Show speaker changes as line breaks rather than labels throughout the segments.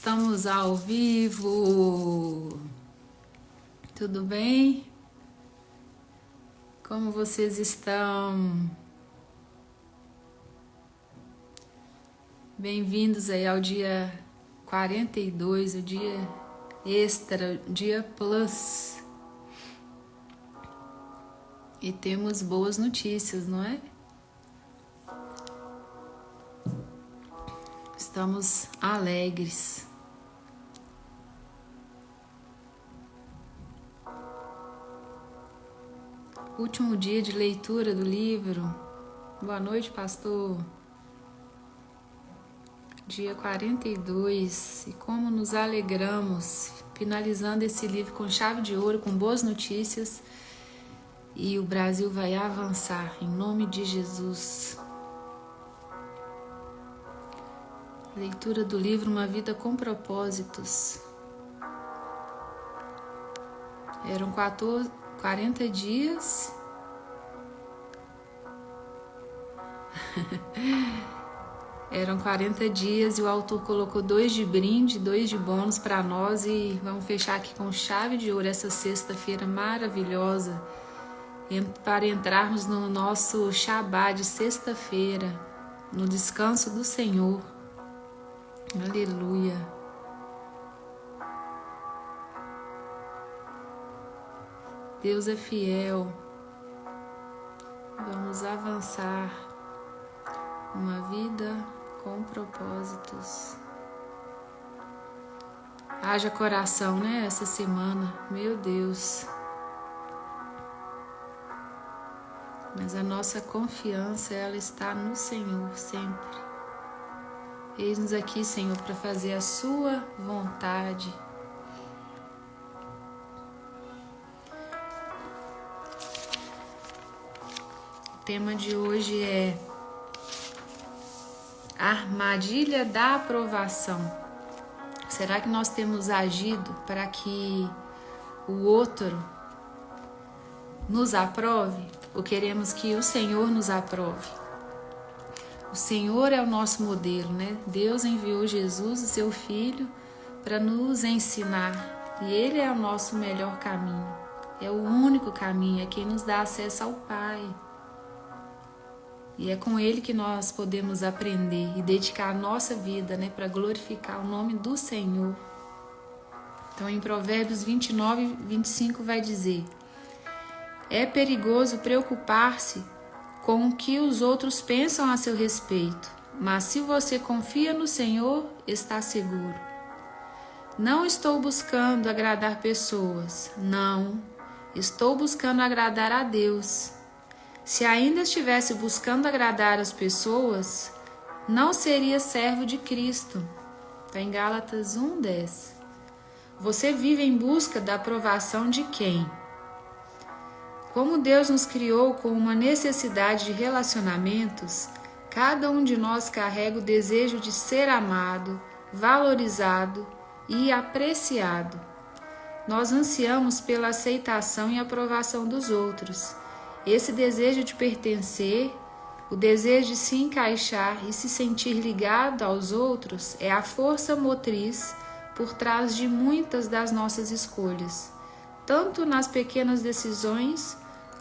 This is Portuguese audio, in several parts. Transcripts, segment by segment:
Estamos ao vivo. Tudo bem? Como vocês estão? Bem-vindos aí ao dia 42, o dia extra, o dia plus. E temos boas notícias, não é? Estamos alegres. Último dia de leitura do livro. Boa noite, pastor. Dia 42. E como nos alegramos, finalizando esse livro com chave de ouro, com boas notícias. E o Brasil vai avançar, em nome de Jesus. Leitura do livro Uma Vida com Propósitos. Eram 40 dias. Eram 40 dias e o autor colocou 2 de brinde, 2 de bônus para nós. E vamos fechar aqui com chave de ouro essa sexta-feira maravilhosa, para entrarmos no nosso Shabá de sexta-feira, no descanso do Senhor. Aleluia. Deus é fiel. Vamos avançar. Uma vida com propósitos. Haja coração, né? Essa semana. Meu Deus. Mas a nossa confiança, ela está no Senhor sempre. Eis-nos aqui, Senhor, para fazer a sua vontade. O tema de hoje é a armadilha da aprovação. Será que nós temos agido para que o outro nos aprove? Ou queremos que o Senhor nos aprove? O Senhor é o nosso modelo, né? Deus enviou Jesus, o seu Filho, para nos ensinar. E Ele é o nosso melhor caminho. É o único caminho, é quem nos dá acesso ao Pai. E é com Ele que nós podemos aprender e dedicar a nossa vida, né, para glorificar o nome do Senhor. Então, em Provérbios 29, 25 vai dizer: é perigoso preocupar-se com o que os outros pensam a seu respeito, mas se você confia no Senhor, está seguro. Não estou buscando agradar pessoas, não, estou buscando agradar a Deus. Se ainda estivesse buscando agradar as pessoas, não seria servo de Cristo. Está em Gálatas 1:10. Você vive em busca da aprovação de quem? Como Deus nos criou com uma necessidade de relacionamentos, cada um de nós carrega o desejo de ser amado, valorizado e apreciado. Nós ansiamos pela aceitação e aprovação dos outros. Esse desejo de pertencer, o desejo de se encaixar e se sentir ligado aos outros é a força motriz por trás de muitas das nossas escolhas, tanto nas pequenas decisões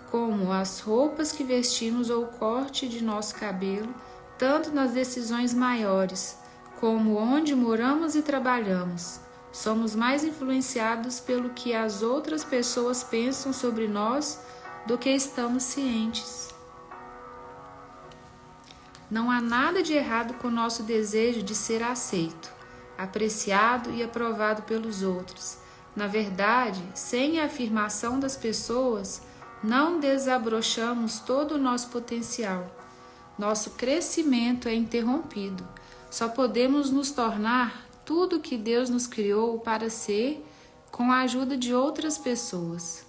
como as roupas que vestimos ou o corte de nosso cabelo, tanto nas decisões maiores, como onde moramos e trabalhamos. Somos mais influenciados pelo que as outras pessoas pensam sobre nós do que estamos cientes. Não há nada de errado com o nosso desejo de ser aceito, apreciado e aprovado pelos outros. Na verdade, sem a afirmação das pessoas, não desabrochamos todo o nosso potencial. Nosso crescimento é interrompido. Só podemos nos tornar tudo o que Deus nos criou para ser com a ajuda de outras pessoas.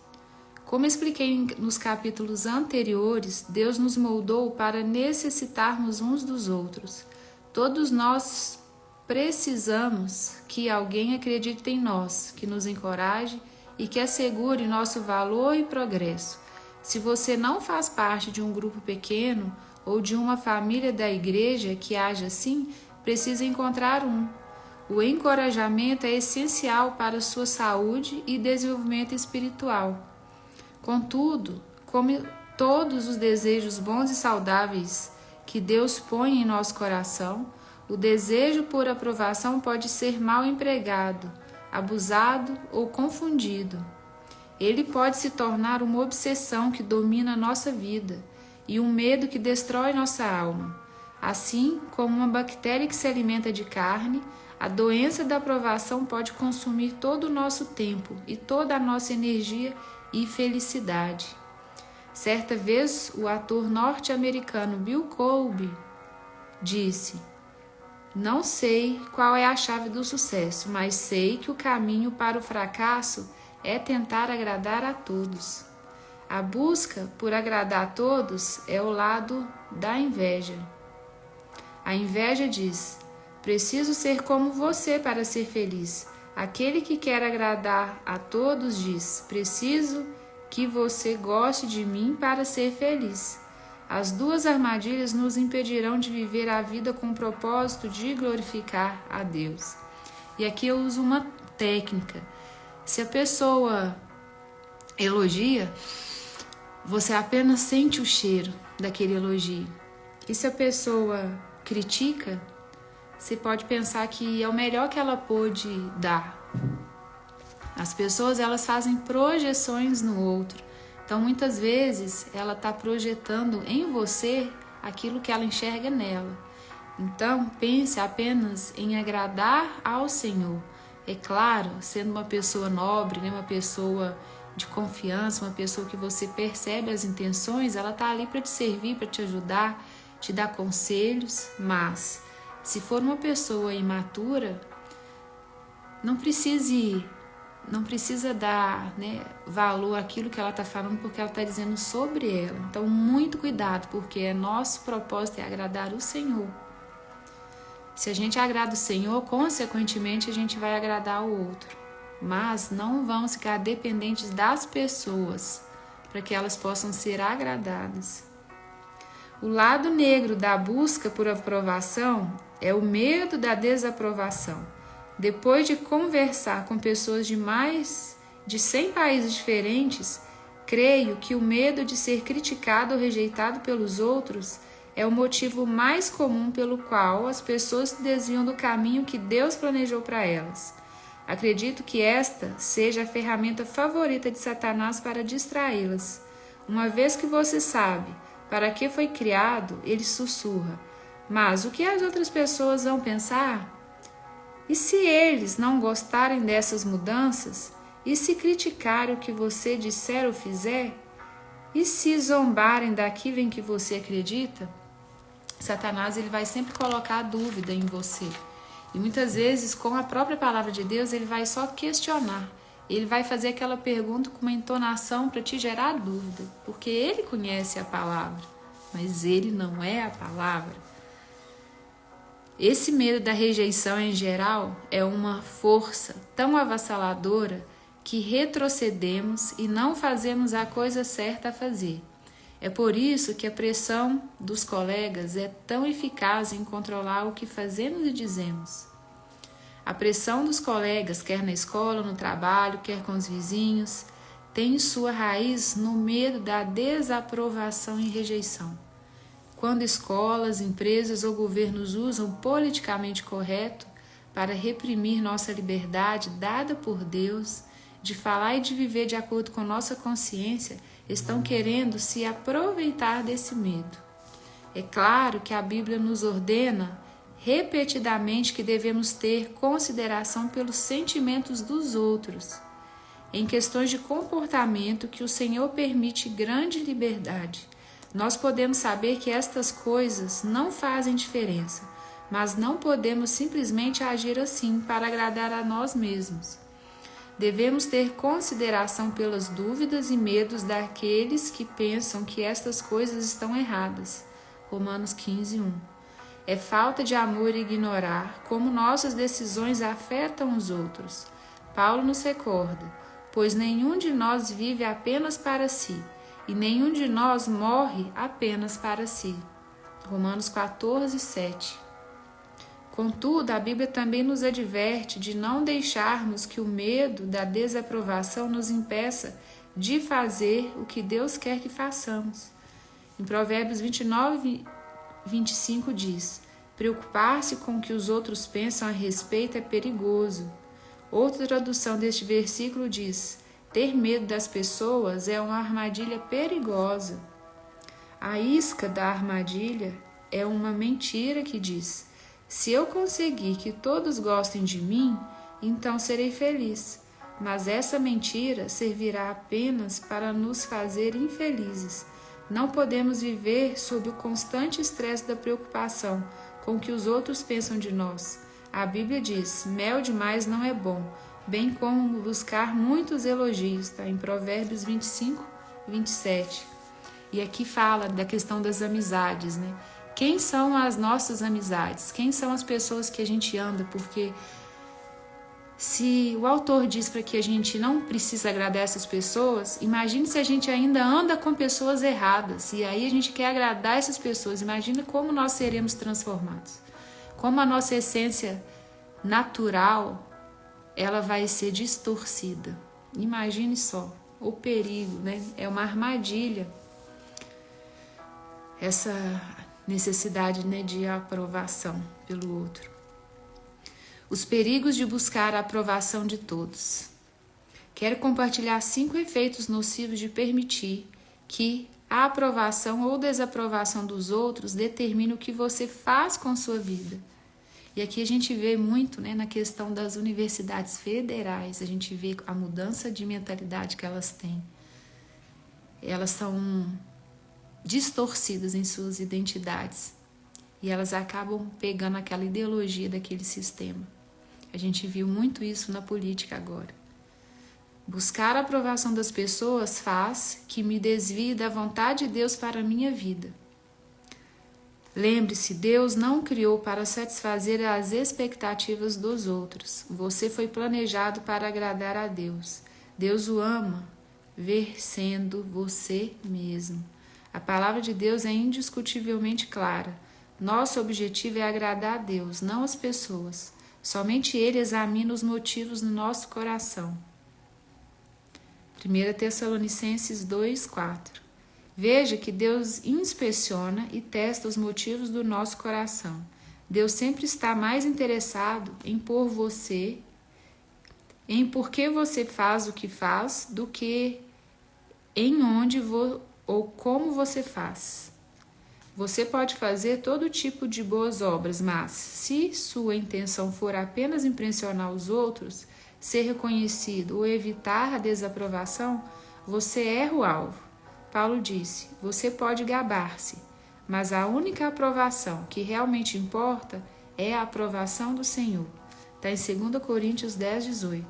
Como expliquei nos capítulos anteriores, Deus nos moldou para necessitarmos uns dos outros. Todos nós precisamos que alguém acredite em nós, que nos encoraje e que assegure nosso valor e progresso. Se você não faz parte de um grupo pequeno ou de uma família da igreja que age assim, precisa encontrar um. O encorajamento é essencial para sua saúde e desenvolvimento espiritual. Contudo, como todos os desejos bons e saudáveis que Deus põe em nosso coração, o desejo por aprovação pode ser mal empregado, abusado ou confundido. Ele pode se tornar uma obsessão que domina a nossa vida e um medo que destrói nossa alma. Assim como uma bactéria que se alimenta de carne, a doença da aprovação pode consumir todo o nosso tempo e toda a nossa energia e felicidade. Certa vez, o ator norte-americano Bill Cosby disse: "Não sei qual é a chave do sucesso, mas sei que o caminho para o fracasso é tentar agradar a todos." A busca por agradar a todos é o lado da inveja. A inveja diz: "Preciso ser como você para ser feliz." Aquele que quer agradar a todos diz: "Preciso que você goste de mim para ser feliz." As duas armadilhas nos impedirão de viver a vida com o propósito de glorificar a Deus. E aqui eu uso uma técnica. Se a pessoa elogia, você apenas sente o cheiro daquele elogio. E se a pessoa critica, você pode pensar que é o melhor que ela pôde dar. As pessoas, elas fazem projeções no outro. Então, muitas vezes, ela está projetando em você aquilo que ela enxerga nela. Então, pense apenas em agradar ao Senhor. É claro, sendo uma pessoa nobre, né, uma pessoa de confiança, uma pessoa que você percebe as intenções, ela está ali para te servir, para te ajudar, te dar conselhos, mas se for uma pessoa imatura, não precisa dar, né, valor àquilo que ela está falando, porque ela está dizendo sobre ela. Então, muito cuidado, porque nosso propósito é agradar o Senhor. Se a gente agrada o Senhor, consequentemente a gente vai agradar o outro. Mas não vamos ficar dependentes das pessoas para que elas possam ser agradadas. O lado negro da busca por aprovação é o medo da desaprovação. Depois de conversar com pessoas de mais de 100 países diferentes, creio que o medo de ser criticado ou rejeitado pelos outros é o motivo mais comum pelo qual as pessoas se desviam do caminho que Deus planejou para elas. Acredito que esta seja a ferramenta favorita de Satanás para distraí-las. Uma vez que você sabe para que foi criado, ele sussurra: "Mas o que as outras pessoas vão pensar? E se eles não gostarem dessas mudanças? E se criticarem o que você disser ou fizer? E se zombarem daquilo em que você acredita?" Satanás, ele vai sempre colocar a dúvida em você. E muitas vezes, com a própria palavra de Deus, ele vai só questionar. Ele vai fazer aquela pergunta com uma entonação para te gerar dúvida, porque ele conhece a palavra, mas ele não é a palavra. Esse medo da rejeição em geral é uma força tão avassaladora que retrocedemos e não fazemos a coisa certa a fazer. É por isso que a pressão dos colegas é tão eficaz em controlar o que fazemos e dizemos. A pressão dos colegas, quer na escola, no trabalho, quer com os vizinhos, tem sua raiz no medo da desaprovação e rejeição. Quando escolas, empresas ou governos usam o politicamente correto para reprimir nossa liberdade dada por Deus de falar e de viver de acordo com nossa consciência, estão querendo se aproveitar desse medo. É claro que a Bíblia nos ordena repetidamente que devemos ter consideração pelos sentimentos dos outros. Em questões de comportamento que o Senhor permite grande liberdade, nós podemos saber que estas coisas não fazem diferença, mas não podemos simplesmente agir assim para agradar a nós mesmos. Devemos ter consideração pelas dúvidas e medos daqueles que pensam que estas coisas estão erradas. Romanos 15:1. É falta de amor ignorar como nossas decisões afetam os outros. Paulo nos recorda: "Pois nenhum de nós vive apenas para si, e nenhum de nós morre apenas para si." Romanos 14:7. Contudo, a Bíblia também nos adverte de não deixarmos que o medo da desaprovação nos impeça de fazer o que Deus quer que façamos. Em Provérbios 29, 25 diz: preocupar-se com o que os outros pensam a respeito é perigoso. Outra tradução deste versículo diz: ter medo das pessoas é uma armadilha perigosa. A isca da armadilha é uma mentira que diz: se eu conseguir que todos gostem de mim, então serei feliz. Mas essa mentira servirá apenas para nos fazer infelizes. Não podemos viver sob o constante estresse da preocupação com o que os outros pensam de nós. A Bíblia diz: mel demais não é bom, bem como buscar muitos elogios, está em Provérbios 25, 27. E aqui fala da questão das amizades, né? Quem são as nossas amizades? Quem são as pessoas que a gente anda? Porque se o autor diz para que a gente não precisa agradar essas pessoas, imagine se a gente ainda anda com pessoas erradas e aí a gente quer agradar essas pessoas. Imagina como nós seremos transformados. Como a nossa essência natural, ela vai ser distorcida. Imagine só o perigo, né? É uma armadilha. Essa necessidade, né, de aprovação pelo outro. Os perigos de buscar a aprovação de todos. Quero compartilhar 5 efeitos nocivos de permitir que a aprovação ou desaprovação dos outros determine o que você faz com sua vida. E aqui a gente vê muito, né, na questão das universidades federais, a gente vê a mudança de mentalidade que elas têm. Elas são distorcidas em suas identidades e elas acabam pegando aquela ideologia daquele sistema. A gente viu muito isso na política agora. Buscar a aprovação das pessoas faz que me desvie da vontade de Deus para a minha vida. Lembre-se, Deus não criou para satisfazer as expectativas dos outros. Você foi planejado para agradar a Deus. Deus o ama, ver sendo você mesmo. A palavra de Deus é indiscutivelmente clara. Nosso objetivo é agradar a Deus, não as pessoas. Somente Ele examina os motivos no nosso coração. 1 Tessalonicenses 2:4. Veja que Deus inspeciona e testa os motivos do nosso coração. Deus sempre está mais interessado em por que você faz o que faz, do que em onde ou como você faz. Você pode fazer todo tipo de boas obras, mas se sua intenção for apenas impressionar os outros, ser reconhecido ou evitar a desaprovação, você erra o alvo. Paulo disse: você pode gabar-se, mas a única aprovação que realmente importa é a aprovação do Senhor. Está em 2 Coríntios 10:18.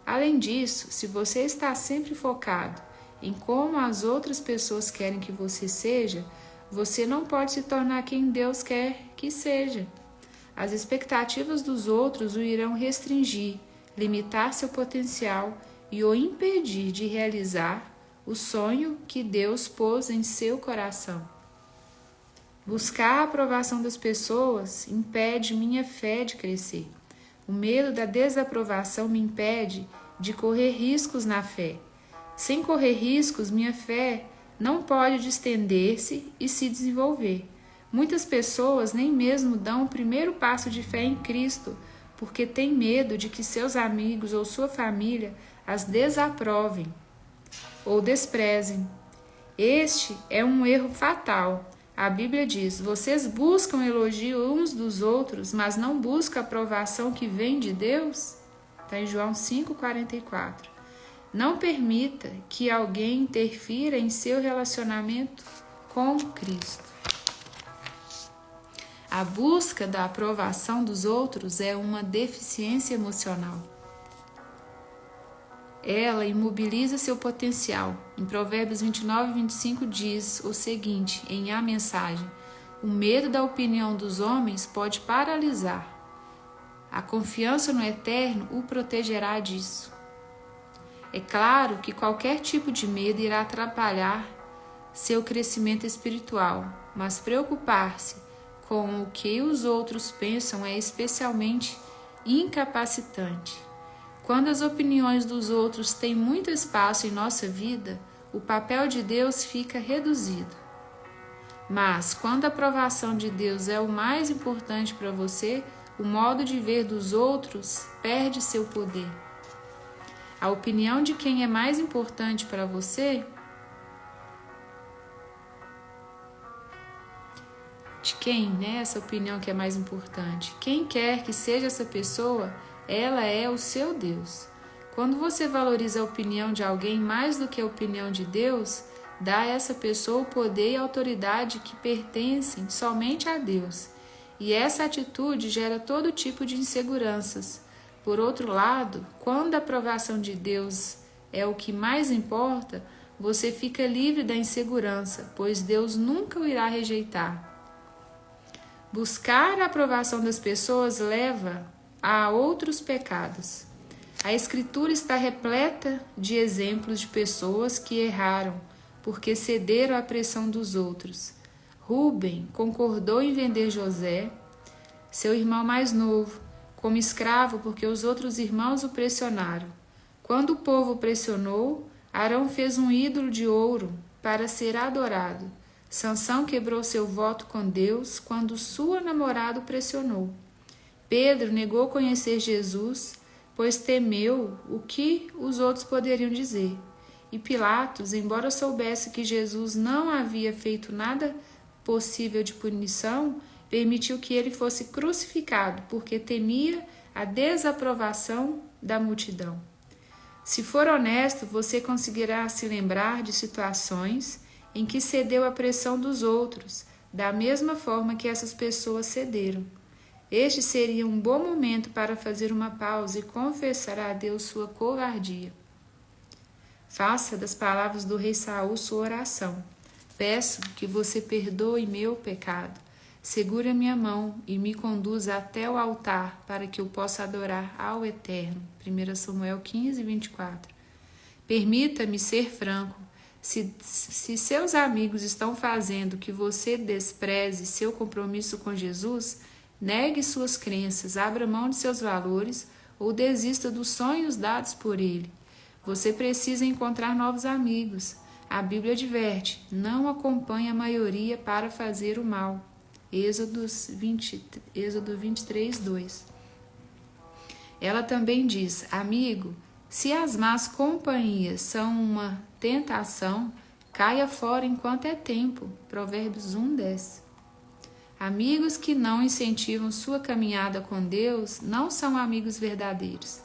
Além disso, se você está sempre focado em como as outras pessoas querem que você seja, você não pode se tornar quem Deus quer que seja. As expectativas dos outros o irão restringir, limitar seu potencial e o impedir de realizar o sonho que Deus pôs em seu coração. Buscar a aprovação das pessoas impede minha fé de crescer. O medo da desaprovação me impede de correr riscos na fé. Sem correr riscos, minha fé não pode distender-se e se desenvolver. Muitas pessoas nem mesmo dão o primeiro passo de fé em Cristo, porque têm medo de que seus amigos ou sua família as desaprovem ou desprezem. Este é um erro fatal. A Bíblia diz: vocês buscam elogio uns dos outros, mas não buscam a aprovação que vem de Deus? Está em João 5,44. Não permita que alguém interfira em seu relacionamento com Cristo. A busca da aprovação dos outros é uma deficiência emocional. Ela imobiliza seu potencial. Em Provérbios 29:25 diz o seguinte, em A Mensagem: o medo da opinião dos homens pode paralisar. A confiança no Eterno o protegerá disso. É claro que qualquer tipo de medo irá atrapalhar seu crescimento espiritual, mas preocupar-se com o que os outros pensam é especialmente incapacitante. Quando as opiniões dos outros têm muito espaço em nossa vida, o papel de Deus fica reduzido. Mas, quando a aprovação de Deus é o mais importante para você, o modo de ver dos outros perde seu poder. A opinião de quem é mais importante para você, de quem, né? Essa opinião que é mais importante. Quem quer que seja essa pessoa, ela é o seu Deus. Quando você valoriza a opinião de alguém mais do que a opinião de Deus, dá a essa pessoa o poder e a autoridade que pertencem somente a Deus. E essa atitude gera todo tipo de inseguranças. Por outro lado, quando a aprovação de Deus é o que mais importa, você fica livre da insegurança, pois Deus nunca o irá rejeitar. Buscar a aprovação das pessoas leva a outros pecados. A Escritura está repleta de exemplos de pessoas que erraram porque cederam à pressão dos outros. Rúben concordou em vender José, seu irmão mais novo, como escravo porque os outros irmãos o pressionaram. Quando o povo o pressionou, Arão fez um ídolo de ouro para ser adorado. Sansão quebrou seu voto com Deus quando sua namorada o pressionou. Pedro negou conhecer Jesus, pois temeu o que os outros poderiam dizer. E Pilatos, embora soubesse que Jesus não havia feito nada possível de punição, permitiu que ele fosse crucificado, porque temia a desaprovação da multidão. Se for honesto, você conseguirá se lembrar de situações em que cedeu à pressão dos outros, da mesma forma que essas pessoas cederam. Este seria um bom momento para fazer uma pausa e confessar a Deus sua covardia. Faça das palavras do rei Saul sua oração. Peço que você perdoe meu pecado. Segure a minha mão e me conduza até o altar para que eu possa adorar ao Eterno. 1 Samuel 15, 24. Permita-me ser franco. Se seus amigos estão fazendo que você despreze seu compromisso com Jesus, negue suas crenças, abra mão de seus valores ou desista dos sonhos dados por ele. Você precisa encontrar novos amigos. A Bíblia adverte: não acompanhe a maioria para fazer o mal. Êxodo 23, 2. Ela também diz: amigo, se as más companhias são uma tentação, caia fora enquanto é tempo. Provérbios 1, 10. Amigos que não incentivam sua caminhada com Deus não são amigos verdadeiros.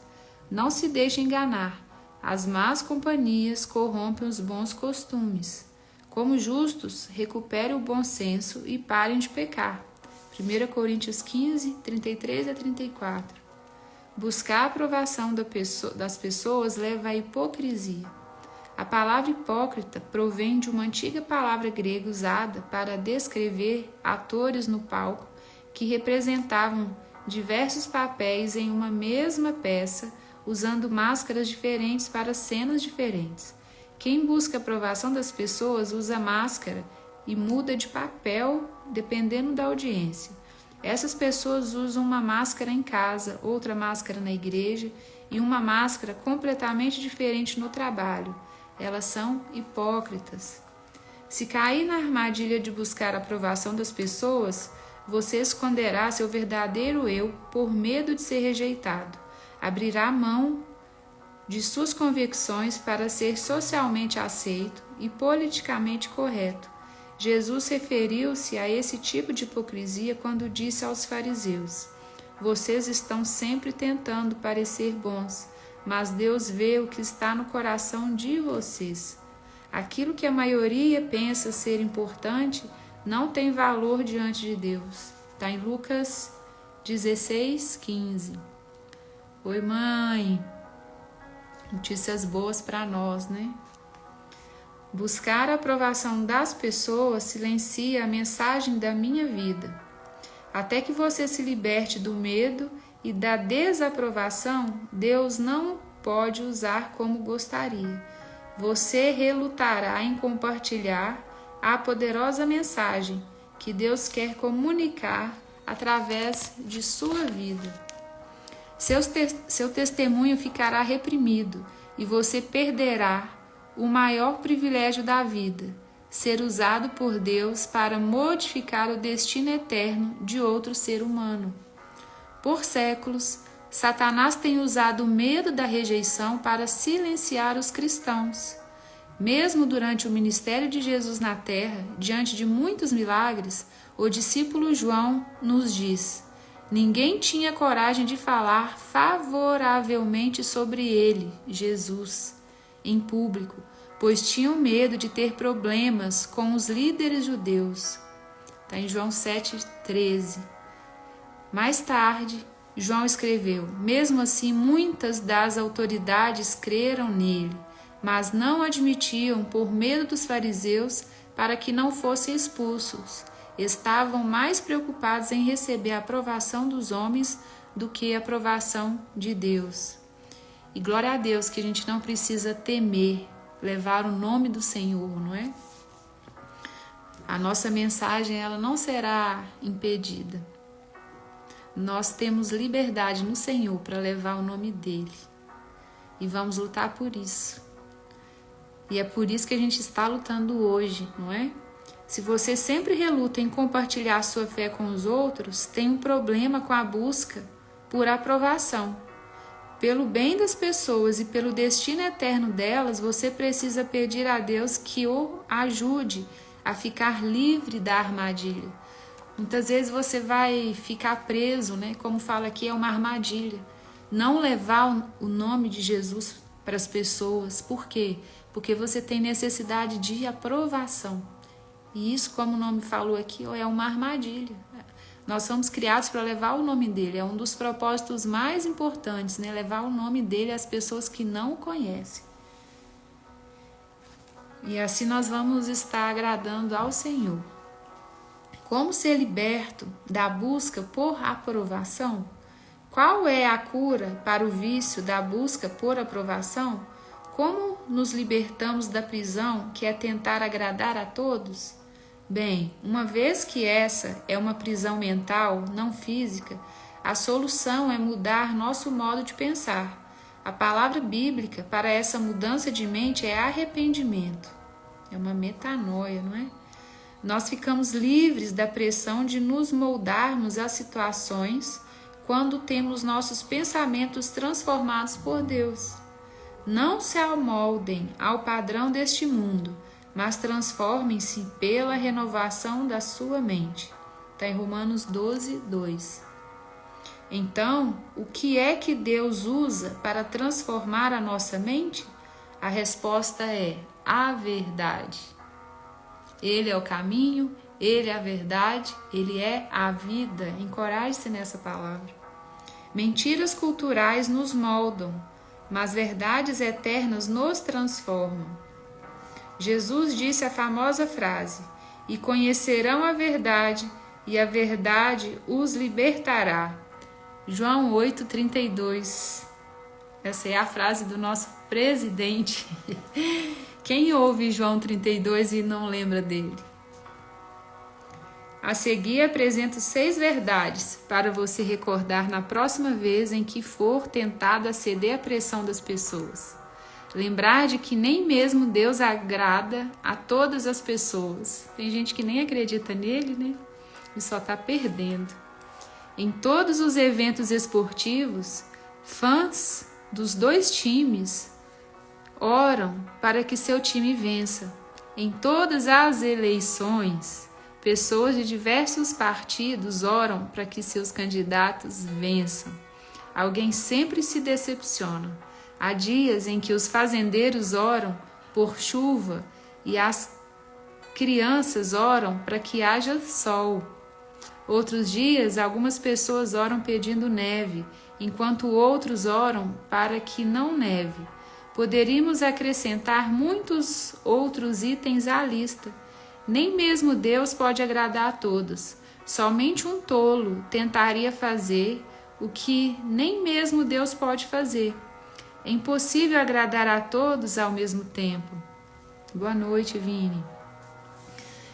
Não se deixe enganar. As más companhias corrompem os bons costumes. Como justos, recupere o bom senso e parem de pecar. 1 Coríntios 15, 33 a 34. Buscar a aprovação das pessoas leva à hipocrisia. A palavra hipócrita provém de uma antiga palavra grega usada para descrever atores no palco que representavam diversos papéis em uma mesma peça, usando máscaras diferentes para cenas diferentes. Quem busca a aprovação das pessoas usa máscara e muda de papel dependendo da audiência. Essas pessoas usam uma máscara em casa, outra máscara na igreja e uma máscara completamente diferente no trabalho. Elas são hipócritas. Se cair na armadilha de buscar a aprovação das pessoas, você esconderá seu verdadeiro eu por medo de ser rejeitado. Abrirá mão de suas convicções para ser socialmente aceito e politicamente correto. Jesus referiu-se a esse tipo de hipocrisia quando disse aos fariseus: vocês estão sempre tentando parecer bons, mas Deus vê o que está no coração de vocês. Aquilo que a maioria pensa ser importante não tem valor diante de Deus. Está em Lucas 16, 15. Oi, mãe. Notícias boas para nós, né? Buscar a aprovação das pessoas silencia a mensagem da minha vida. Até que você se liberte do medo e da desaprovação, Deus não pode usar como gostaria. Você relutará em compartilhar a poderosa mensagem que Deus quer comunicar através de sua vida. Seu testemunho ficará reprimido e você perderá o maior privilégio da vida, ser usado por Deus para modificar o destino eterno de outro ser humano. Por séculos, Satanás tem usado o medo da rejeição para silenciar os cristãos. Mesmo durante o ministério de Jesus na terra, diante de muitos milagres, o discípulo João nos diz: ninguém tinha coragem de falar favoravelmente sobre ele, Jesus, em público, pois tinham medo de ter problemas com os líderes judeus. Está em João 7,13. Mais tarde, João escreveu: mesmo assim, muitas das autoridades creram nele, mas não admitiam por medo dos fariseus para que não fossem expulsos. Estavam mais preocupados em receber a aprovação dos homens do que a aprovação de Deus. E glória a Deus que a gente não precisa temer levar o nome do Senhor, não é? A nossa mensagem ela não será impedida. Nós temos liberdade no Senhor para levar o nome dele. E vamos lutar por isso. E é por isso que a gente está lutando hoje, não é? Se você sempre reluta em compartilhar sua fé com os outros, tem um problema com a busca por aprovação. Pelo bem das pessoas e pelo destino eterno delas, você precisa pedir a Deus que o ajude a ficar livre da armadilha. Muitas vezes você vai ficar preso, né? Como fala aqui, é uma armadilha. Não levar o nome de Jesus para as pessoas. Por quê? Porque você tem necessidade de aprovação. E isso, como o nome falou aqui, é uma armadilha. Nós somos criados para levar o nome dele. É um dos propósitos mais importantes, né? Levar o nome dele às pessoas que não o conhecem. E assim nós vamos estar agradando ao Senhor. Como ser liberto da busca por aprovação? Qual é a cura para o vício da busca por aprovação? Como nos libertamos da prisão que é tentar agradar a todos? Bem, uma vez que essa é uma prisão mental, não física, a solução é mudar nosso modo de pensar. A palavra bíblica para essa mudança de mente é arrependimento. É uma metanoia, não é? Nós ficamos livres da pressão de nos moldarmos às situações quando temos nossos pensamentos transformados por Deus. Não se amoldem ao padrão deste mundo, mas transformem-se pela renovação da sua mente. Está em Romanos 12, 2. Então, o que é que Deus usa para transformar a nossa mente? A resposta é a verdade. Ele é o caminho, ele é a verdade, ele é a vida. Encoraje-se nessa palavra. Mentiras culturais nos moldam, mas verdades eternas nos transformam. Jesus disse a famosa frase: e conhecerão a verdade, e a verdade os libertará. João 8,32. Essa é a frase do nosso presidente. Quem ouve João 32 e não lembra dele? A seguir apresento 6 verdades para você recordar na próxima vez em que for tentado a ceder à pressão das pessoas. Lembrar de que nem mesmo Deus agrada a todas as pessoas. Tem gente que nem acredita nele, né? E só está perdendo. Em todos os eventos esportivos, fãs dos 2 times oram para que seu time vença. Em todas as eleições, pessoas de diversos partidos oram para que seus candidatos vençam. Alguém sempre se decepciona. Há dias em que os fazendeiros oram por chuva e as crianças oram para que haja sol. Outros dias, algumas pessoas oram pedindo neve, enquanto outros oram para que não neve. Poderíamos acrescentar muitos outros itens à lista. Nem mesmo Deus pode agradar a todos. Somente um tolo tentaria fazer o que nem mesmo Deus pode fazer. É impossível agradar a todos ao mesmo tempo. Boa noite, Vini.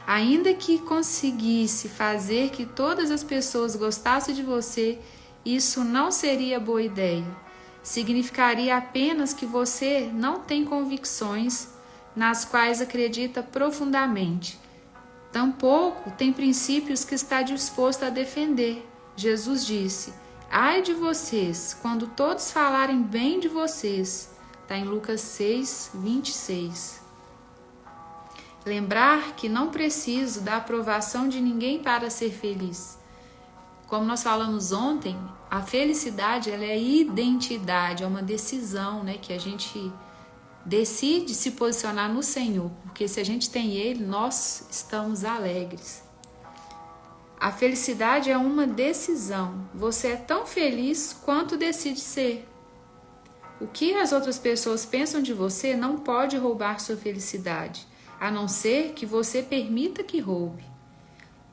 Ainda que conseguisse fazer que todas as pessoas gostassem de você, isso não seria boa ideia. Significaria apenas que você não tem convicções nas quais acredita profundamente. Tampouco tem princípios que está disposto a defender. Jesus disse: ai de vocês, quando todos falarem bem de vocês. Está em Lucas 6, 26. Lembrar que não preciso da aprovação de ninguém para ser feliz. Como nós falamos ontem, a felicidade ela é identidade, é uma decisão, né, que a gente decide se posicionar no Senhor, porque se a gente tem Ele, nós estamos alegres. A felicidade é uma decisão. Você é tão feliz quanto decide ser. O que as outras pessoas pensam de você não pode roubar sua felicidade, a não ser que você permita que roube.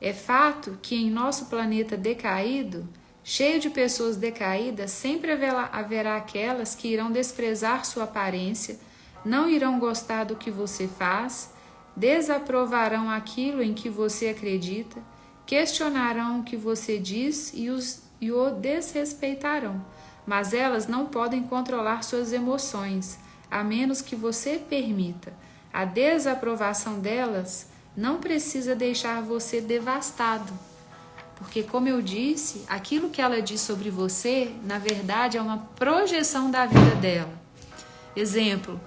É fato que em nosso planeta decaído, cheio de pessoas decaídas, sempre haverá aquelas que irão desprezar sua aparência, não irão gostar do que você faz, desaprovarão aquilo em que você acredita, questionarão o que você diz e o desrespeitarão. Mas elas não podem controlar suas emoções, a menos que você permita. A desaprovação delas não precisa deixar você devastado, porque, como eu disse, aquilo que ela diz sobre você, na verdade, é uma projeção da vida dela. Exemplo,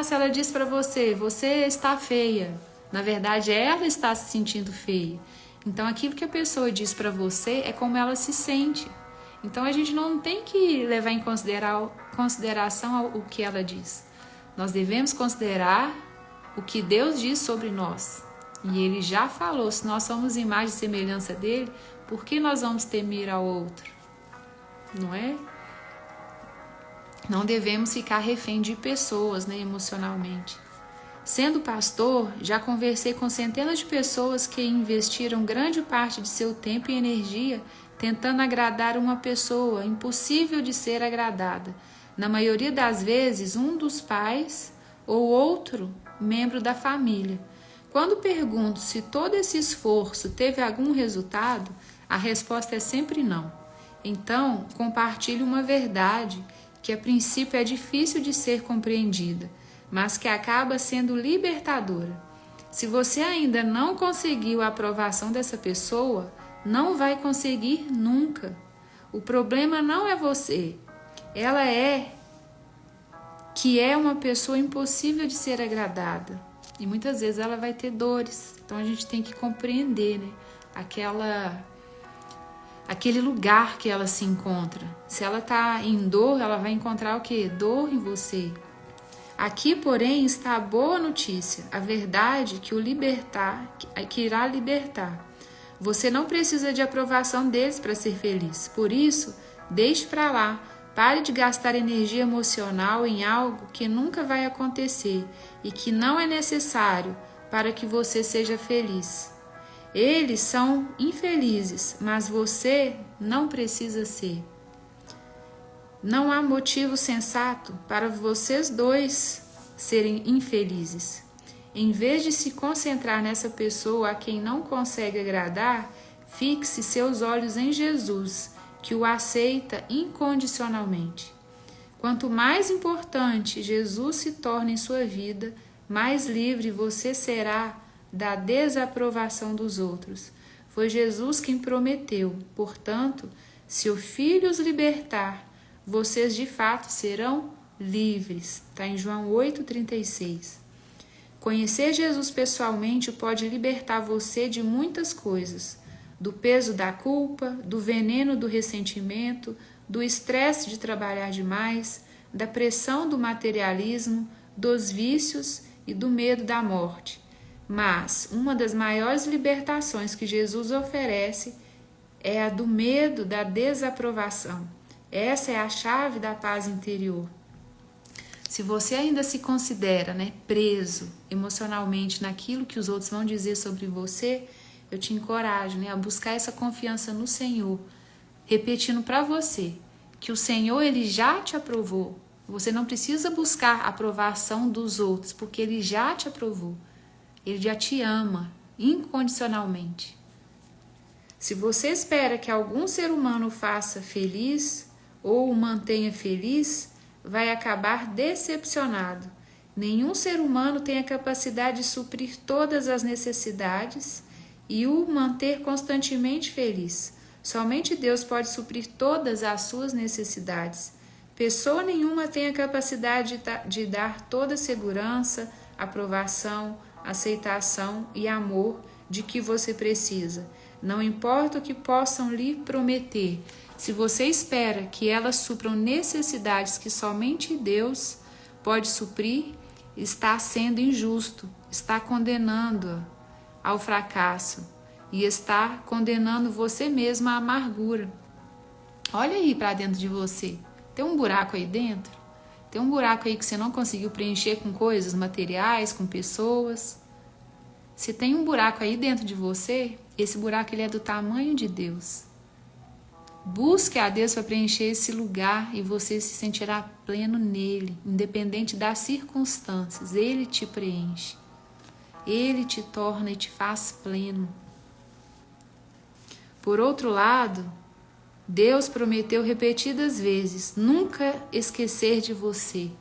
se ela diz para você, você está feia, na verdade, ela está se sentindo feia. Então, aquilo que a pessoa diz para você é como ela se sente. Então, a gente não tem que levar em consideração o que ela diz. Nós devemos considerar o que Deus diz sobre nós. E Ele já falou, se nós somos imagem e semelhança dEle, por que nós vamos temer ao outro? Não é? Não devemos ficar refém de pessoas, né, emocionalmente. Sendo pastor, já conversei com centenas de pessoas que investiram grande parte de seu tempo e energia tentando agradar uma pessoa impossível de ser agradada. Na maioria das vezes, um dos pais ou outro membro da família. Quando pergunto se todo esse esforço teve algum resultado, a resposta é sempre não. Então, compartilho uma verdade que a princípio é difícil de ser compreendida, mas que acaba sendo libertadora. Se você ainda não conseguiu a aprovação dessa pessoa, não vai conseguir nunca. O problema não é você. Ela é uma pessoa impossível de ser agradada. E muitas vezes ela vai ter dores. Então a gente tem que compreender, né? Aquele lugar que ela se encontra. Se ela está em dor, ela vai encontrar o quê? Dor em você. Aqui, porém, está a boa notícia, a verdade que irá libertar. Você não precisa de aprovação deles para ser feliz. Por isso, deixe para lá. Pare de gastar energia emocional em algo que nunca vai acontecer e que não é necessário para que você seja feliz. Eles são infelizes, mas você não precisa ser. Não há motivo sensato para vocês dois serem infelizes. Em vez de se concentrar nessa pessoa a quem não consegue agradar, fixe seus olhos em Jesus, que o aceita incondicionalmente. Quanto mais importante Jesus se torna em sua vida, mais livre você será da desaprovação dos outros. Foi Jesus quem prometeu. Portanto, se o Filho os libertar, vocês de fato serão livres. Está em João 8,36. Conhecer Jesus pessoalmente pode libertar você de muitas coisas. Do peso da culpa, do veneno do ressentimento, do estresse de trabalhar demais, da pressão do materialismo, dos vícios e do medo da morte. Mas uma das maiores libertações que Jesus oferece é a do medo da desaprovação. Essa é a chave da paz interior. Se você ainda se considera, preso emocionalmente naquilo que os outros vão dizer sobre você, eu te encorajo, a buscar essa confiança no Senhor, repetindo para você que o Senhor ele já te aprovou. Você não precisa buscar a aprovação dos outros, porque ele já te aprovou. Ele já te ama. incondicionalmente. Se você espera que algum ser humano o faça feliz ou o mantenha feliz, vai acabar decepcionado. Nenhum ser humano tem a capacidade de suprir todas as necessidades e o manter constantemente feliz. Somente Deus pode suprir todas as suas necessidades. Pessoa nenhuma tem a capacidade de dar toda a segurança, aprovação, aceitação e amor de que você precisa. Não importa o que possam lhe prometer, se você espera que elas supram necessidades que somente Deus pode suprir, está sendo injusto, está condenando-a ao fracasso e está condenando você mesmo à amargura. Olha aí para dentro de você. Tem um buraco aí dentro? Tem um buraco aí que você não conseguiu preencher com coisas materiais, com pessoas? Se tem um buraco aí dentro de você, esse buraco ele é do tamanho de Deus. Busque a Deus para preencher esse lugar e você se sentirá pleno nele, independente das circunstâncias. Ele te preenche. Ele te torna e te faz pleno. Por outro lado, Deus prometeu repetidas vezes nunca esquecer de você,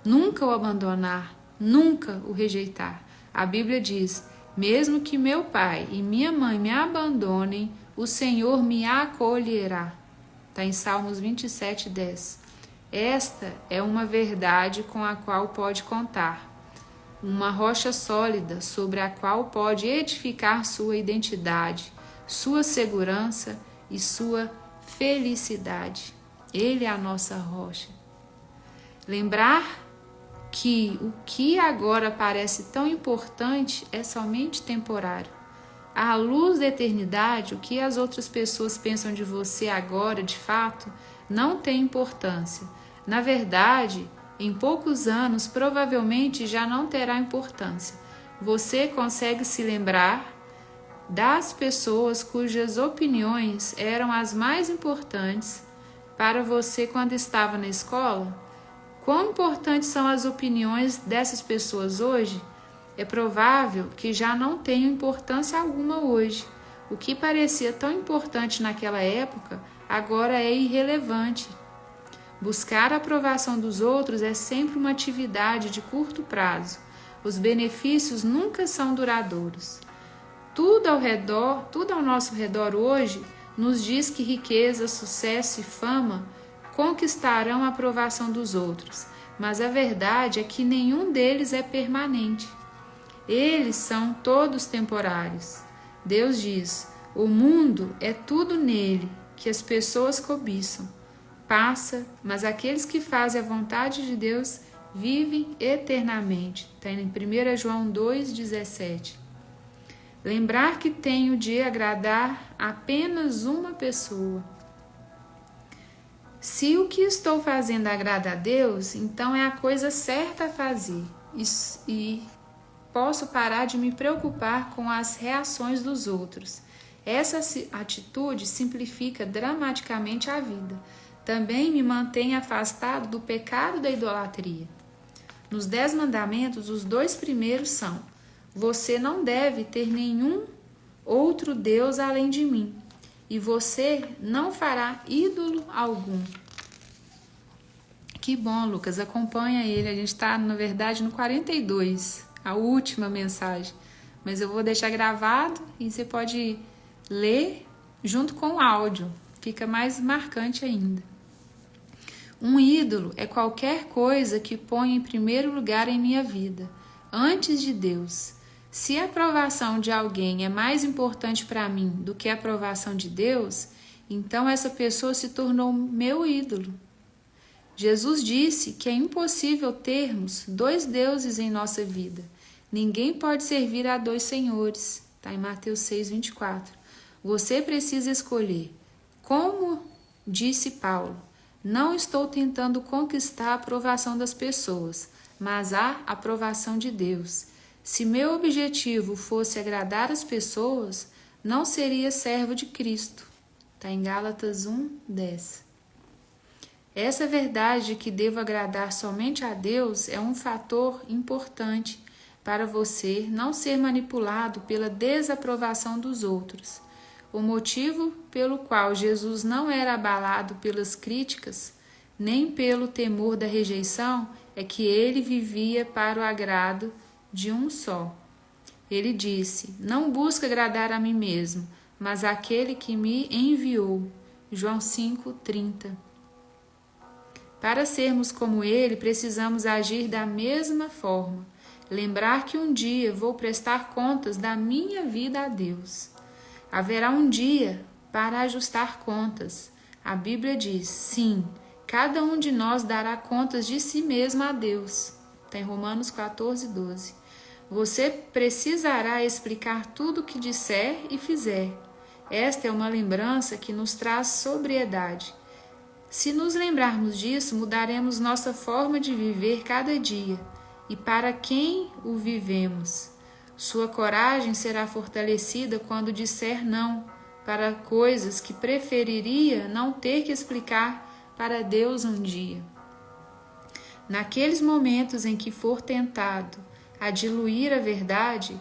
nunca o abandonar, nunca o rejeitar. A Bíblia diz: mesmo que meu pai e minha mãe me abandonem, o Senhor me acolherá. Está em Salmos 27:10. Esta é uma verdade com a qual pode contar, uma rocha sólida sobre a qual pode edificar sua identidade, sua segurança e sua felicidade. Ele é a nossa rocha. Lembrar que o que agora parece tão importante é somente temporário. À luz da eternidade, o que as outras pessoas pensam de você agora, de fato, não tem importância. Na verdade, em poucos anos, provavelmente já não terá importância. Você consegue se lembrar das pessoas cujas opiniões eram as mais importantes para você quando estava na escola? Quão importantes são as opiniões dessas pessoas hoje? É provável que já não tenham importância alguma hoje. O que parecia tão importante naquela época, agora é irrelevante. Buscar a aprovação dos outros é sempre uma atividade de curto prazo. Os benefícios nunca são duradouros. Tudo ao nosso redor hoje nos diz que riqueza, sucesso e fama conquistarão a aprovação dos outros, mas a verdade é que nenhum deles é permanente. Eles são todos temporários. Deus diz: o mundo é tudo nele que as pessoas cobiçam. Passa, mas aqueles que fazem a vontade de Deus vivem eternamente. Está em 1 João 2,17. Lembrar que tenho de agradar apenas uma pessoa. Se o que estou fazendo agrada a Deus, então é a coisa certa a fazer. E posso parar de me preocupar com as reações dos outros. Essa atitude simplifica dramaticamente a vida. Também me mantém afastado do pecado da idolatria. Nos 10 mandamentos, os 2 primeiros são: você não deve ter nenhum outro Deus além de mim, e você não fará ídolo algum. Que bom, Lucas, acompanha ele. A gente está, na verdade, no 42, a última mensagem. Mas eu vou deixar gravado e você pode ler junto com o áudio. Fica mais marcante ainda. Um ídolo é qualquer coisa que põe em primeiro lugar em minha vida, antes de Deus. Se a aprovação de alguém é mais importante para mim do que a aprovação de Deus, então essa pessoa se tornou meu ídolo. Jesus disse que é impossível termos 2 deuses em nossa vida. Ninguém pode servir a 2 senhores. Está em Mateus 6:24. Você precisa escolher. Como disse Paulo, não estou tentando conquistar a aprovação das pessoas, mas a aprovação de Deus. Se meu objetivo fosse agradar as pessoas, não seria servo de Cristo. Está em Gálatas 1:10. Essa verdade de que devo agradar somente a Deus é um fator importante, para você não ser manipulado pela desaprovação dos outros. O motivo pelo qual Jesus não era abalado pelas críticas, nem pelo temor da rejeição, é que ele vivia para o agrado de um só. Ele disse: não busco agradar a mim mesmo, mas àquele que me enviou. João 5:30. Para sermos como ele, precisamos agir da mesma forma. Lembrar que um dia vou prestar contas da minha vida a Deus. Haverá um dia para ajustar contas. A Bíblia diz: sim, cada um de nós dará contas de si mesmo a Deus. Está em Romanos 14:12. Você precisará explicar tudo o que disser e fizer. Esta é uma lembrança que nos traz sobriedade. Se nos lembrarmos disso, mudaremos nossa forma de viver cada dia e para quem o vivemos. Sua coragem será fortalecida quando disser não para coisas que preferiria não ter que explicar para Deus um dia. Naqueles momentos em que for tentado a diluir a verdade,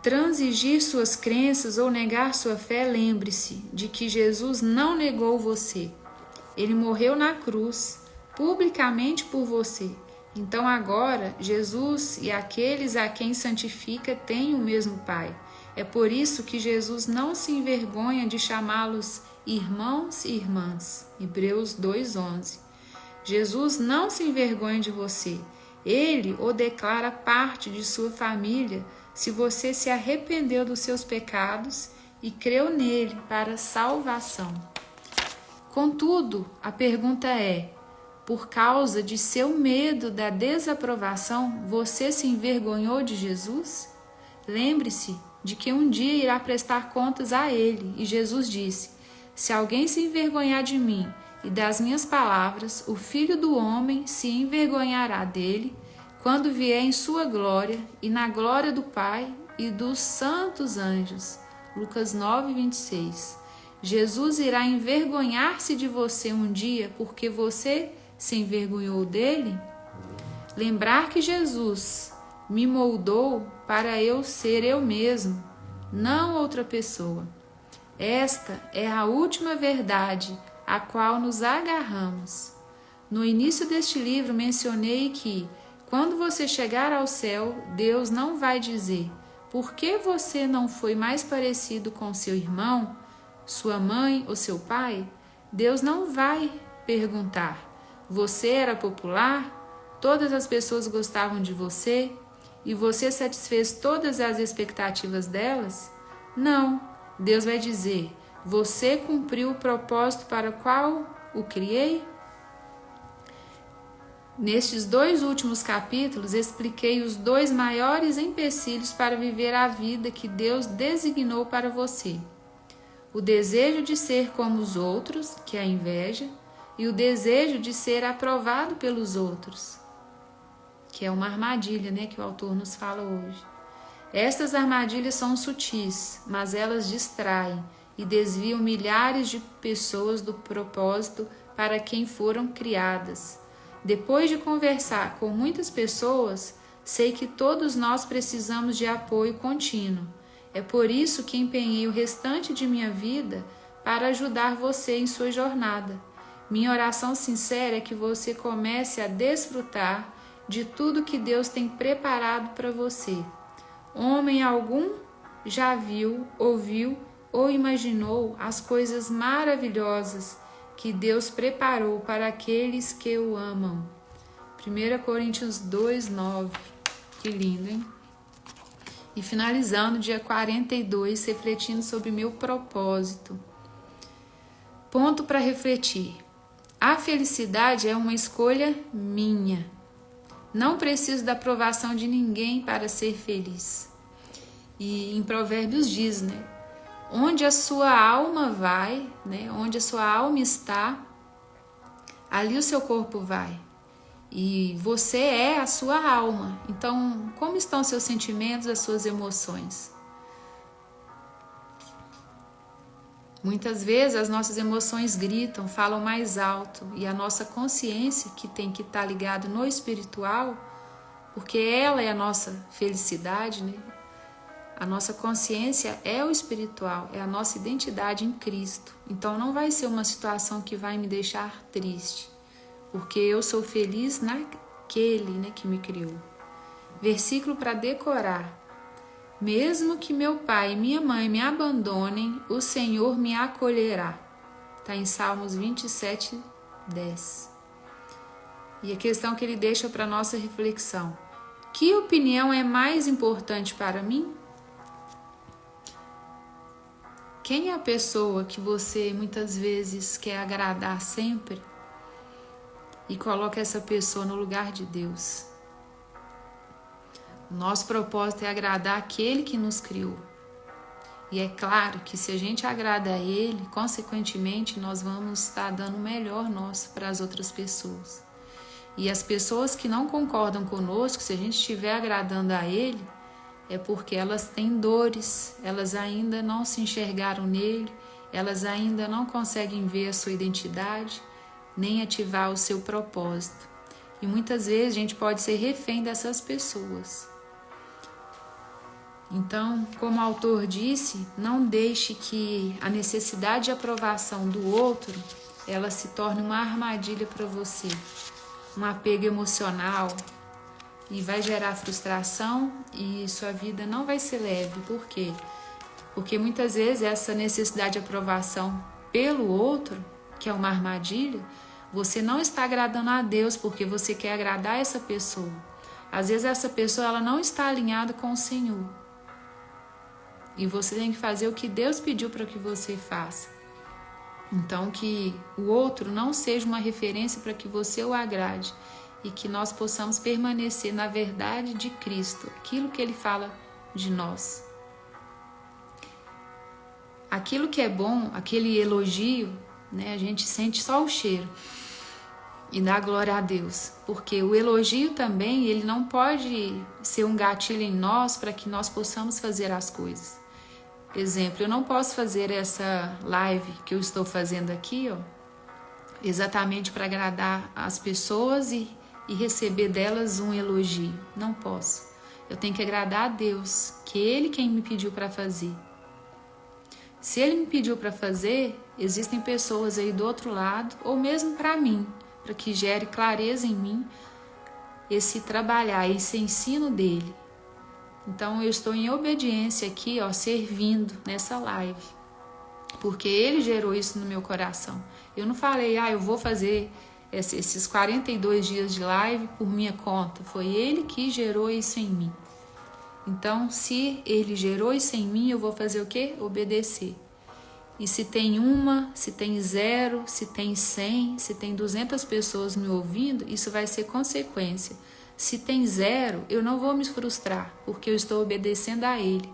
transigir suas crenças ou negar sua fé, lembre-se de que Jesus não negou você. Ele morreu na cruz, publicamente por você. Então agora, Jesus e aqueles a quem santifica têm o mesmo Pai. É por isso que Jesus não se envergonha de chamá-los irmãos e irmãs. Hebreus 2:11. Jesus não se envergonha de você. Ele o declara parte de sua família se você se arrependeu dos seus pecados e creu nele para salvação. Contudo, a pergunta é: por causa de seu medo da desaprovação, você se envergonhou de Jesus? Lembre-se de que um dia irá prestar contas a ele, e Jesus disse: se alguém se envergonhar de mim e das minhas palavras, o Filho do Homem se envergonhará dele quando vier em sua glória e na glória do Pai e dos santos anjos. Lucas 9:26. Jesus irá envergonhar-se de você um dia porque você se envergonhou dele? Lembrar que Jesus me moldou para eu ser eu mesmo, não outra pessoa. Esta é a última verdade a qual nos agarramos. No início deste livro mencionei que, quando você chegar ao céu, Deus não vai dizer: por que você não foi mais parecido com seu irmão, sua mãe ou seu pai? Deus não vai perguntar: você era popular? Todas as pessoas gostavam de você? E você satisfez todas as expectativas delas? Não. Deus vai dizer: você cumpriu o propósito para o qual o criei? Nestes 2 últimos capítulos, expliquei os 2 maiores empecilhos para viver a vida que Deus designou para você. O desejo de ser como os outros, que é a inveja, e o desejo de ser aprovado pelos outros, que é uma armadilha, que o autor nos fala hoje. Estas armadilhas são sutis, mas elas distraem e desviam milhares de pessoas do propósito para quem foram criadas. Depois de conversar com muitas pessoas, sei que todos nós precisamos de apoio contínuo. É por isso que empenhei o restante de minha vida para ajudar você em sua jornada. Minha oração sincera é que você comece a desfrutar de tudo que Deus tem preparado para você. Homem algum já viu, ouviu ou imaginou as coisas maravilhosas que Deus preparou para aqueles que o amam. 1 Coríntios 2:9. Que lindo, hein? E finalizando, dia 42, refletindo sobre meu propósito. Ponto para refletir. A felicidade é uma escolha minha. Não preciso da aprovação de ninguém para ser feliz. E em Provérbios diz, onde a sua alma vai, onde a sua alma está, ali o seu corpo vai. E você é a sua alma. Então, como estão seus sentimentos, as suas emoções? Muitas vezes as nossas emoções gritam, falam mais alto, e a nossa consciência, que tem que estar ligada no espiritual, porque ela é a nossa felicidade, né? A nossa consciência é o espiritual, é a nossa identidade em Cristo. Então não vai ser uma situação que vai me deixar triste, porque eu sou feliz naquele, né, que me criou. Versículo para decorar. Mesmo que meu pai e minha mãe me abandonem, o Senhor me acolherá. Está em Salmos 27, 10. E a questão que ele deixa para nossa reflexão. Que opinião é mais importante para mim? Quem é a pessoa que você muitas vezes quer agradar sempre e coloca essa pessoa no lugar de Deus? O nosso propósito é agradar aquele que nos criou. E é claro que se a gente agrada a Ele, consequentemente nós vamos estar dando o melhor nosso para as outras pessoas. E as pessoas que não concordam conosco, se a gente estiver agradando a Ele, é porque elas têm dores, elas ainda não se enxergaram nele, elas ainda não conseguem ver a sua identidade, nem ativar o seu propósito. E muitas vezes a gente pode ser refém dessas pessoas. Então, como o autor disse, não deixe que a necessidade de aprovação do outro, ela se torne uma armadilha para você, um apego emocional, e vai gerar frustração e sua vida não vai ser leve. Por quê? Porque muitas vezes essa necessidade de aprovação pelo outro, que é uma armadilha, você não está agradando a Deus porque você quer agradar essa pessoa. Às vezes essa pessoa ela não está alinhada com o Senhor. E você tem que fazer o que Deus pediu para que você faça. Então que o outro não seja uma referência para que você o agrade. E que nós possamos permanecer na verdade de Cristo, aquilo que Ele fala de nós. Aquilo que é bom, aquele elogio, né, a gente sente só o cheiro e dá glória a Deus, porque o elogio também, ele não pode ser um gatilho em nós para que nós possamos fazer as coisas. Exemplo, eu não posso fazer essa live que eu estou fazendo aqui, exatamente para agradar as pessoas e receber delas um elogio. Não posso. Eu tenho que agradar a Deus, que Ele quem me pediu para fazer. Se Ele me pediu para fazer, existem pessoas aí do outro lado, ou mesmo para mim, para que gere clareza em mim esse trabalhar, esse ensino dele. Então eu estou em obediência aqui, servindo nessa live, porque Ele gerou isso no meu coração. Eu não falei, eu vou fazer esses 42 dias de live por minha conta. Foi Ele que gerou isso em mim. Então, se Ele gerou isso em mim, eu vou fazer o quê? Obedecer. E se tem uma, se tem 0, se tem 100, se tem 200 pessoas me ouvindo, isso vai ser consequência. Se tem 0, eu não vou me frustrar, porque eu estou obedecendo a Ele.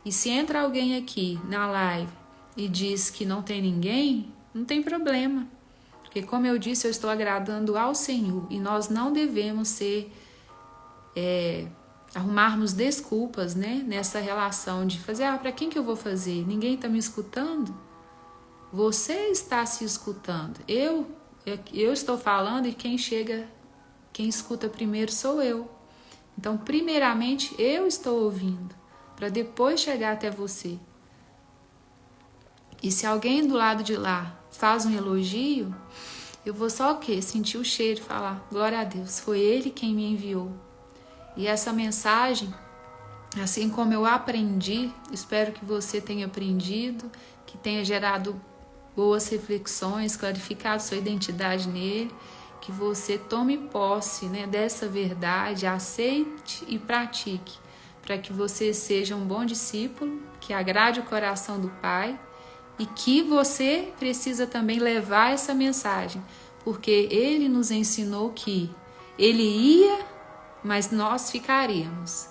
E se entra alguém aqui na live e diz que não tem ninguém, não tem problema. Porque, como eu disse, eu estou agradando ao Senhor. E nós não devemos arrumarmos desculpas, né, nessa relação de fazer, para quem que eu vou fazer? Ninguém está me escutando? Você está se escutando. Eu estou falando e quem escuta primeiro sou eu. Então, primeiramente, eu estou ouvindo, para depois chegar até você. E se alguém do lado de lá faz um elogio, eu vou só o quê? Sentir o cheiro e falar, glória a Deus, foi Ele quem me enviou. E essa mensagem, assim como eu aprendi, espero que você tenha aprendido, que tenha gerado boas reflexões, clarificado sua identidade nele, que você tome posse, né, dessa verdade, aceite e pratique, para que você seja um bom discípulo, que agrade o coração do Pai, e que você precisa também levar essa mensagem, porque Ele nos ensinou que Ele ia, mas nós ficaríamos.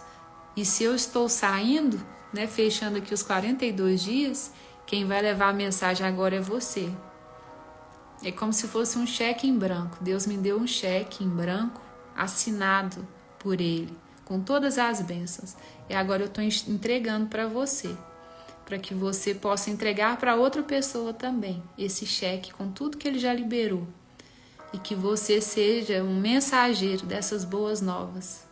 E se eu estou saindo, né, fechando aqui os 42 dias, quem vai levar a mensagem agora é você. É como se fosse um cheque em branco. Deus me deu um cheque em branco, assinado por Ele, com todas as bênçãos. E agora eu estou entregando para você, para que você possa entregar para outra pessoa também esse cheque com tudo que Ele já liberou. E que você seja um mensageiro dessas boas novas.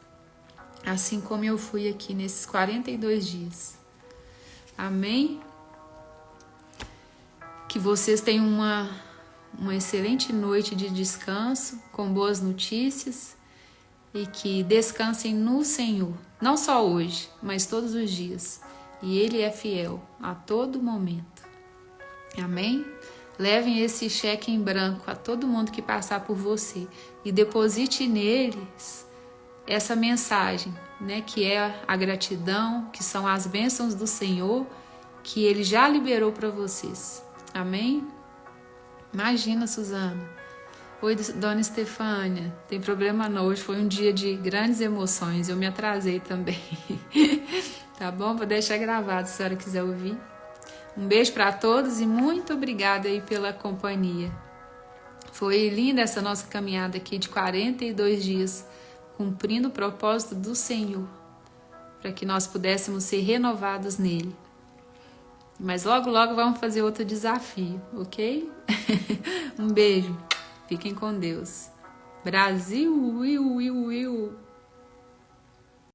assim como eu fui aqui nesses 42 dias. Amém? Que vocês tenham uma excelente noite de descanso, com boas notícias, e que descansem no Senhor, não só hoje, mas todos os dias. E Ele é fiel a todo momento. Amém? Levem esse cheque em branco a todo mundo que passar por você e deposite neles essa mensagem, né, que é a gratidão, que são as bênçãos do Senhor, que Ele já liberou para vocês. Amém? Imagina, Suzana. Oi, dona Estefânia. Tem problema não, hoje foi um dia de grandes emoções, eu me atrasei também. Tá bom? Vou deixar gravado se a senhora quiser ouvir. Um beijo para todos e muito obrigada aí pela companhia. Foi linda essa nossa caminhada aqui de 42 dias, cumprindo o propósito do Senhor, para que nós pudéssemos ser renovados nele. Mas logo, logo vamos fazer outro desafio, ok? Um beijo. Fiquem com Deus. Brasil!